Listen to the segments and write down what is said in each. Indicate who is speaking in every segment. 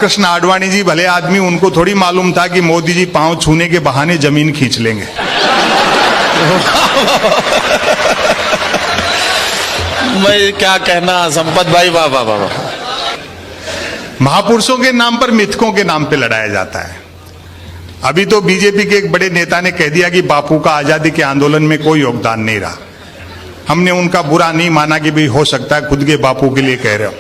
Speaker 1: कृष्ण आडवाणी जी भले आदमी, उनको थोड़ी मालूम था कि मोदी जी पांव छूने के बहाने जमीन खींच लेंगे।
Speaker 2: मैं क्या कहना संपत भाई, वाह वाह वाह।
Speaker 1: महापुरुषों के नाम पर मिथकों के नाम पे लड़ाया जाता है। अभी तो बीजेपी के एक बड़े नेता ने कह दिया कि बापू का आजादी के आंदोलन में कोई योगदान नहीं रहा। हमने उनका बुरा नहीं माना कि भाई हो सकता है खुद के बापू के लिए कह रहे हो।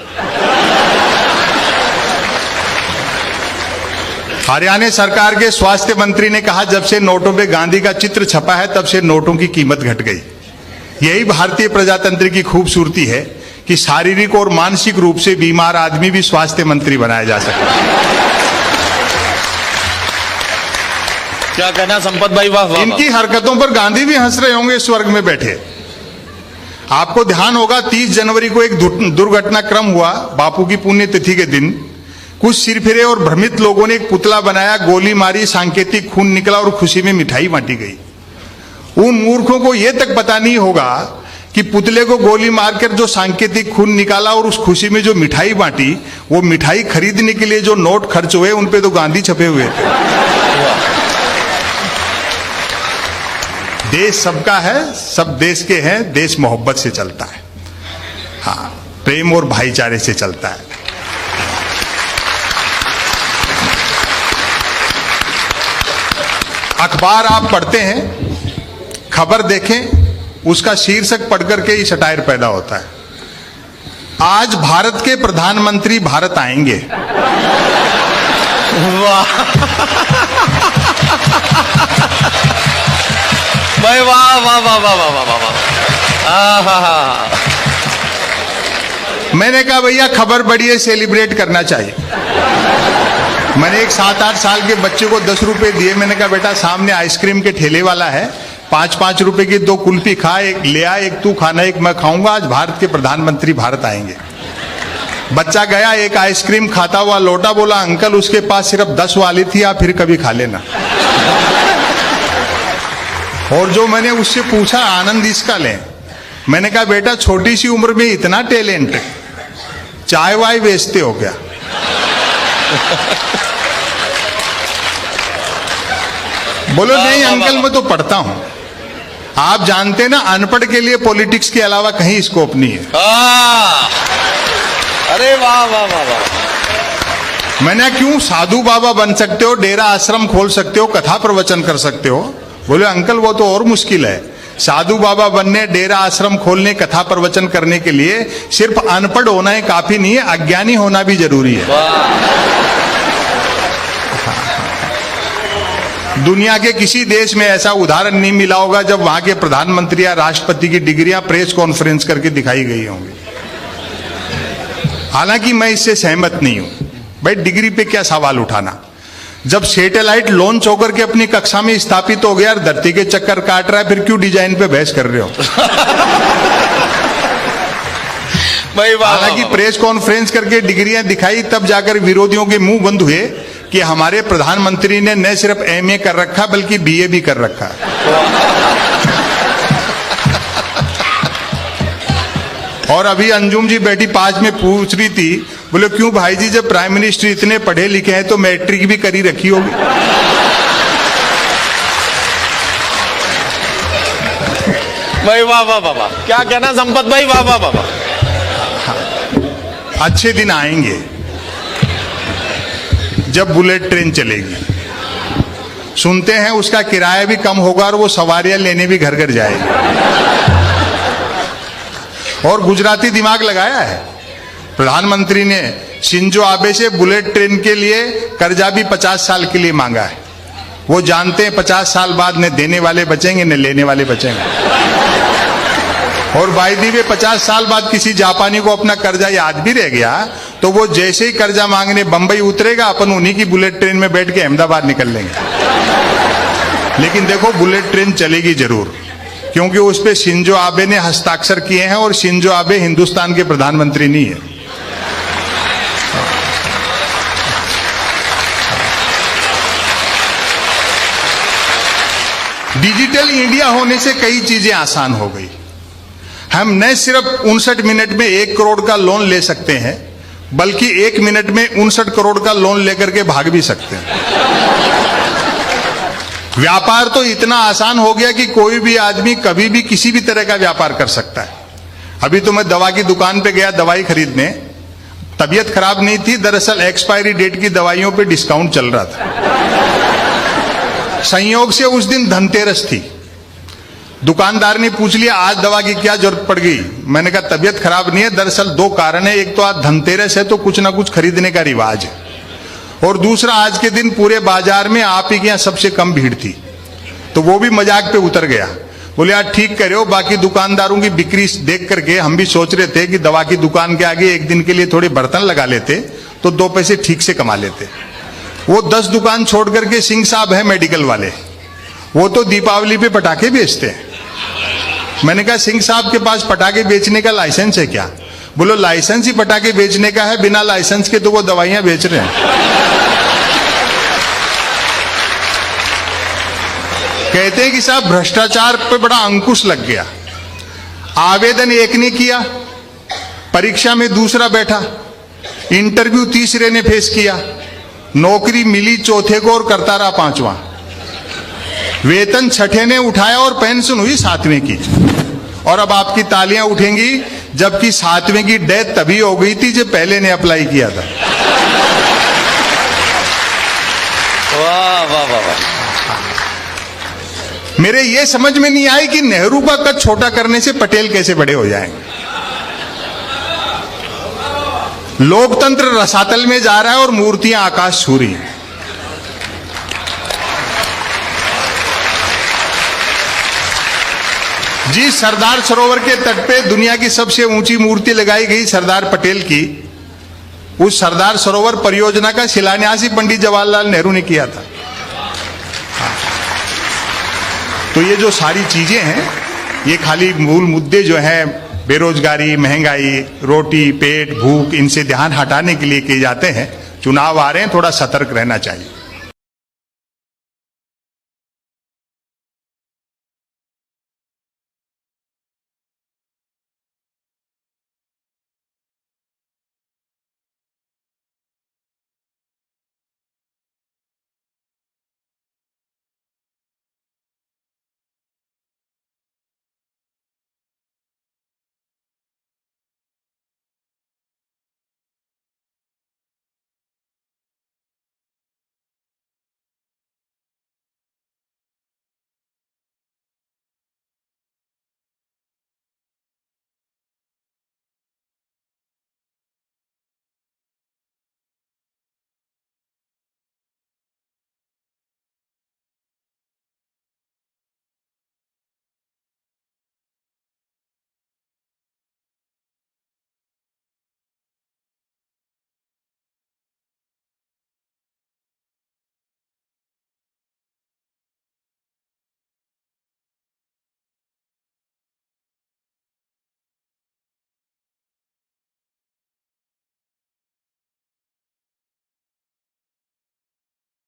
Speaker 1: हरियाणा सरकार के स्वास्थ्य मंत्री ने कहा, जब से नोटों पे गांधी का चित्र छपा है तब से नोटों की कीमत घट गई। यही भारतीय प्रजातंत्र की खूबसूरती है कि शारीरिक और मानसिक रूप से बीमार आदमी भी स्वास्थ्य मंत्री बनाया जा सकता है।
Speaker 2: क्या कहना संपत भाई, वाह वाह।
Speaker 1: इनकी हरकतों पर गांधी भी हंस रहे होंगे स्वर्ग में बैठे। आपको ध्यान होगा 30 जनवरी को एक दुर्घटनाक्रम हुआ बापू की पुण्यतिथि के दिन। कुछ सिरफिरे और भ्रमित लोगों ने एक पुतला बनाया, गोली मारी, सांकेतिक खून निकला और खुशी में मिठाई बांटी गई। उन मूर्खों को यह तक पता नहीं होगा कि पुतले को गोली मारकर जो सांकेतिक खून निकाला और उस खुशी में जो मिठाई बांटी, वो मिठाई खरीदने के लिए जो नोट खर्च हुए उन पे तो गांधी छपे हुए थे। देश सबका है, सब देश के हैं, देश मोहब्बत से चलता है, हाँ, प्रेम और भाईचारे से चलता है। अखबार आप पढ़ते हैं, खबर देखें, उसका शीर्षक पढ़कर के ही सटायर पैदा होता है। आज भारत के प्रधानमंत्री भारत आएंगे।
Speaker 2: वाह भाई, वाह वाह वाह वाह वाह वाह वाह।
Speaker 1: मैंने कहा भैया खबर बड़ी है, सेलिब्रेट करना चाहिए। मैंने एक 7-8 साल के बच्चे को 10 रुपए दिए। मैंने कहा बेटा सामने आइसक्रीम के ठेले वाला है, 5-5 रुपए की 2 कुल्फी खा, एक ले आ, एक तू खाना, एक मैं खाऊंगा। आज भारत के प्रधानमंत्री भारत आएंगे। बच्चा गया, एक आइसक्रीम खाता हुआ लौटा, बोला अंकल उसके पास सिर्फ 10 वाली थी, आप फिर कभी खा लेना। और जो मैंने उससे पूछा आनंद इसका लें, मैंने कहा बेटा छोटी सी उम्र में इतना टैलेंट, चाय वाय बेचते हो क्या? बोलो नहीं अंकल मैं तो पढ़ता हूं। आप जानते ना अनपढ़ के लिए पॉलिटिक्स के अलावा कहीं स्कोप नहीं है।
Speaker 2: अरे वाह वाह वाह वाह।
Speaker 1: मैंने क्यों साधु बाबा बन सकते हो, डेरा आश्रम खोल सकते हो, कथा प्रवचन कर सकते हो। बोले अंकल वो तो और मुश्किल है। साधु बाबा बनने, डेरा आश्रम खोलने, कथा प्रवचन करने के लिए सिर्फ अनपढ़ होना ही काफी नहीं है, अज्ञानी होना भी जरूरी है। दुनिया के किसी देश में ऐसा उदाहरण नहीं मिला होगा जब वहां के प्रधानमंत्री या राष्ट्रपति की डिग्रियां प्रेस कॉन्फ्रेंस करके दिखाई गई होंगी। हालांकि मैं इससे सहमत नहीं हूं। भाई डिग्री पे क्या सवाल उठाना, जब सैटेलाइट लॉन्च होकर के अपनी कक्षा में स्थापित हो गया, धरती के चक्कर काट रहा है, फिर क्यों डिजाइन पे बहस कर रहे हो? हालांकि प्रेस कॉन्फ्रेंस करके डिग्रियां दिखाई, तब जाकर विरोधियों के मुंह बंद हुए कि हमारे प्रधानमंत्री ने न सिर्फ एमए कर रखा बल्कि बीए भी कर रखा। और अभी अंजुम जी बैठी पास में पूछ रही थी, बोले क्यों भाई जी जब प्राइम मिनिस्टर इतने पढ़े लिखे हैं तो मैट्रिक भी करी रखी होगी।
Speaker 2: भाई वाह वाह वाह वाह। क्या कहना संपत भाई, वाह वाह वाह वाह।
Speaker 1: अच्छे दिन आएंगे जब बुलेट ट्रेन चलेगी। सुनते हैं उसका किराया भी कम होगा और वो सवारियां लेने भी घर घर जाएगी। और गुजराती दिमाग लगाया है प्रधानमंत्री ने, शिंजो आबे से बुलेट ट्रेन के लिए कर्जा भी 50 साल के लिए मांगा है। वो जानते हैं 50 साल बाद न देने वाले बचेंगे न लेने वाले बचेंगे। और बाई दी वे 50 साल बाद किसी जापानी को अपना कर्जा याद भी रह गया तो वो जैसे ही कर्जा मांगने बंबई उतरेगा, अपन उन्हीं की बुलेट ट्रेन में बैठ के अहमदाबाद निकल लेंगे। लेकिन देखो बुलेट ट्रेन चलेगी जरूर, क्योंकि उस पे शिंजो आबे ने हस्ताक्षर किए हैं और शिंजो आबे हिंदुस्तान के प्रधानमंत्री नहीं है। डिजिटल इंडिया होने से कई चीजें आसान हो गई। हम न सिर्फ 59 मिनट में 1 करोड़ का लोन ले सकते हैं, बल्कि 1 मिनट में 59 करोड़ का लोन लेकर के भाग भी सकते हैं। व्यापार तो इतना आसान हो गया कि कोई भी आदमी कभी भी किसी भी तरह का व्यापार कर सकता है। अभी तो मैं दवा की दुकान पे गया दवाई खरीदने, तबीयत खराब नहीं थी, दरअसल एक्सपायरी डेट की दवाइयों पे डिस्काउंट चल रहा था। संयोग से उस दिन धनतेरस थी। दुकानदार ने पूछ लिया आज दवा की क्या जरूरत पड़ गई। मैंने कहा तबीयत खराब नहीं है, दरअसल 2 कारण है, एक तो आज धनतेरस है तो कुछ ना कुछ खरीदने का रिवाज है, और दूसरा आज के दिन पूरे बाजार में आप ही के यहाँ सबसे कम भीड़ थी। तो वो भी मजाक पे उतर गया, बोले यार ठीक करे हो, बाकी दुकानदारों की बिक्री देख करके हम भी सोच रहे थे कि दवा की दुकान के आगे एक दिन के लिए थोड़े बर्तन लगा लेते तो 2 पैसे ठीक से कमा लेते। वो 10 दुकान छोड़ करके सिंह साहब है मेडिकल वाले, वो तो दीपावली पे पटाखे बेचते हैं। मैंने कहा सिंह साहब के पास पटाखे बेचने का लाइसेंस है क्या? बोलो लाइसेंस ही पटाखे बेचने का है, बिना लाइसेंस के तो वो दवाइयां बेच रहे हैं। कहते हैं कि साहब भ्रष्टाचार पे बड़ा अंकुश लग गया। आवेदन एक ने किया, परीक्षा में दूसरा बैठा, इंटरव्यू तीसरे ने फेस किया, नौकरी मिली चौथे को और करता रहा 5वां, वेतन छठे ने उठाया और पेंशन हुई 7वें की। और अब आपकी तालियां उठेंगी, जबकि 7वें की डेथ तभी हो गई थी जब पहले ने अप्लाई किया था।
Speaker 2: वाह वाह वाह वाह।
Speaker 1: मेरे ये समझ में नहीं आई कि नेहरू का कद छोटा करने से पटेल कैसे बड़े हो जाएंगे। लोकतंत्र रसातल में जा रहा है और मूर्तियां आकाश छू रही हैं। जी सरदार सरोवर के तट पे दुनिया की सबसे ऊंची मूर्ति लगाई गई सरदार पटेल की। उस सरदार सरोवर परियोजना का शिलान्यास ही पंडित जवाहरलाल नेहरू ने किया था। तो ये जो सारी चीजें हैं, ये खाली मूल मुद्दे जो हैं बेरोजगारी, महंगाई, रोटी, पेट, भूख, इनसे ध्यान हटाने के लिए किए जाते हैं। चुनाव आ रहे हैं, थोड़ा सतर्क रहना चाहिए।